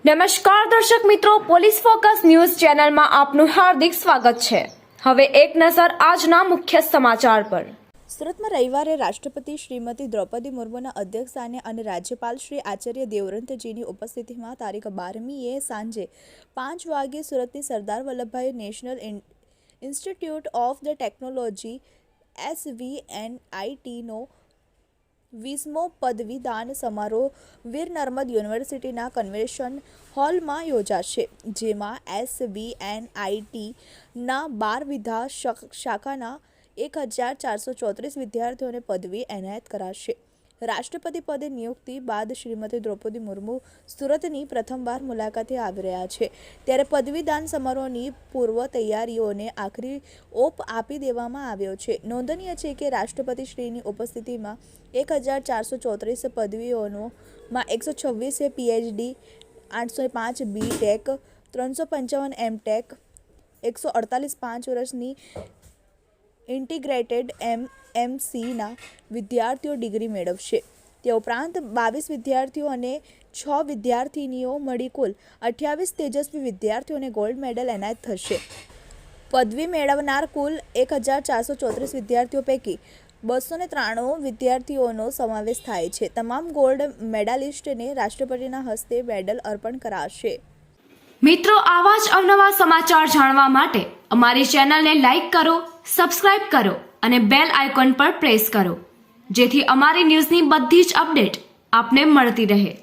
નમસ્કાર દર્શક મિત્રો, પોલીસ ફોકસ ન્યૂઝ ચેનલમાં આપનું હાર્દિક સ્વાગત છે। હવે એક નજર આજના મુખ્ય સમાચાર પર। સુરતમાં રવિવારે રાષ્ટ્રપતિ શ્રીમતી દ્રૌપદી મુર્મુના અધ્યક્ષસ્થાને અને રાજ્યપાલ શ્રી આચાર્ય દેવવ્રતજીની ઉપસ્થિતિમાં તારીખ 12મીએ સાંજે 5 વાગ્યે સુરતની Sardar Vallabhbhai national institute of the technology SVNITનો 20મો પદવીદાન સમારોહ વીર નર્મદ યુનિવર્સિટીના કન્વેન્શન હોલમાં યોજાશે, જેમાં SVNITના 12 વિધા શાખાના 1434 વિદ્યાર્થીઓને પદવી એનાયત કરાશે। રાષ્ટ્રપતિ પદે નિયુક્તિ બાદ શ્રીમતી દ્રૌપદી મુર્મુ સુરતની પ્રથમવાર મુલાકાતે આવી રહ્યા છે, ત્યારે પદવીદાન સમારોહની પૂર્વ તૈયારીઓને આખરી ઓપ આપી દેવામાં આવ્યો છે। નોંધનીય છે કે રાષ્ટ્રપતિશ્રીની ઉપસ્થિતિમાં 1434 પદવીઓમાં 126 PhD, 805 BTech, 355 MTech, 148 5 વર્ષની ઇન્ટિગ્રેટેડ MMCના વિદ્યાર્થીઓ ડિગ્રી મેળવશે। તે ઉપરાંત 22 વિદ્યાર્થીઓ અને 6 વિદ્યાર્થિનીઓ મળી કુલ 28 તેજસ્વી વિદ્યાર્થીઓને ગોલ્ડ મેડલ એનાયત થશે। પદવી મેળવનાર કુલ 1434 વિદ્યાર્થીઓ પૈકી 293 વિદ્યાર્થીઓનો સમાવેશ થાય છે। તમામ ગોલ્ડ મેડાલિસ્ટને રાષ્ટ્રપતિના હસ્તે મેડલ અર્પણ કરાશે। મિત્રો, આવા જ અવનવા સમાચાર જાણવા માટે અમારી ચેનલને લાઈક કરો, સબસ્ક્રાઇબ કરો અને બેલ આઇકોન પર પ્રેસ કરો, જેથી અમારી ન્યૂઝની બધી જ અપડેટ આપને મળતી રહે।